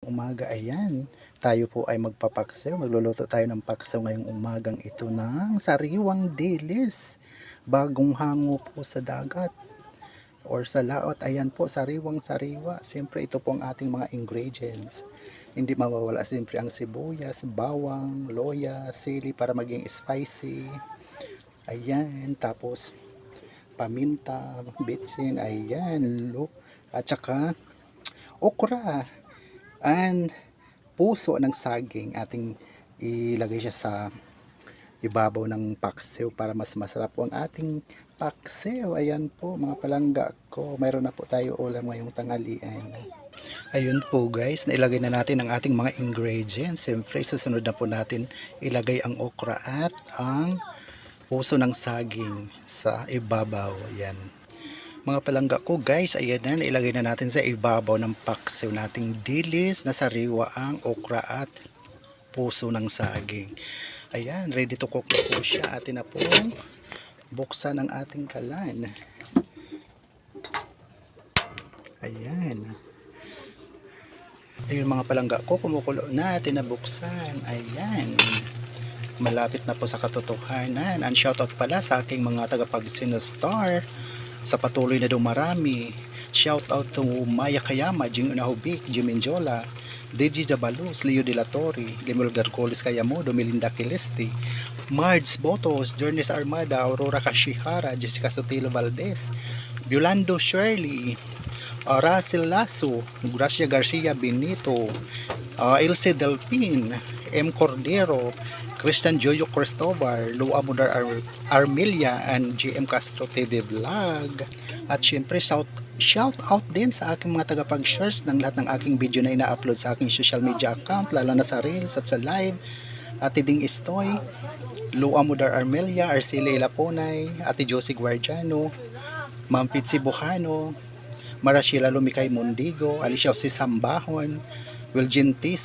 Umaga, ayan, tayo po ay magpapaksiw. Magluluto tayo ng paksiw ngayong umagang ito ng sariwang dilis. Bagong hango po sa dagat or sa laot. Ayan po, sariwang sariwa. Siyempre ito po ang ating mga ingredients. Hindi mawawala siyempre ang sibuyas, bawang, loya, sili para maging spicy. Ayan, tapos paminta, bitsin, ayan, at saka okra. And puso ng saging ating ilagay siya sa ibabaw ng paksiw para mas masarap po ang ating paksiw. Ayan po mga palangga ko, mayroon na po tayo ulam ngayong tanghalian. Ayun po guys, nailagay na natin ang ating mga ingredients. Siyempre susunod na po natin ilagay ang okra at ang puso ng saging sa ibabaw. Ayan. Mga palangga ko guys, ayan na, ilagay na natin sa ibabaw ng paksiw nating dilis na sariwa ang okra at puso ng saging. Ayan, ready to cook na po siya. Atin na pong buksan ang ating kalan. Ayan. Ayun mga palangga ko, kumukulo na, atin na buksan. Ayan. Malapit na po sa katotohanan. And shoutout pala sa aking mga tagapag-sinostar sa patuloy na dumarami. Shout out to Maya Kayama, Jing Unahubik, Jim Menjola, DJ Jabalos, Leo De La Torre, Limol Garcolis Kayamodo, Melinda Kilesti, Mards Botos, Journeys Armada, Aurora Kashihara, Jessica Sotelo Valdez, Yolando Shirley, Russell Lasso, Gracia Garcia Benito, Ilse Delpin, M. Cordero, Christian Jojo Cristobal, Lua Mudar Armelia, and GM Castro TV Vlog. At syempre shout out din sa aking mga tagapag-shares ng lahat ng aking video na ina-upload sa aking social media account, lalo na sa Reels at sa Live. Ate Ding Istoy, Lua Mudar Armelia, Arcela Ilaponay, Ate Josie Guardiano, Ma'am Pitsi Bujano, Marashila Lumikay Mundigo, Alicia Sambahon, Wilgin Tis,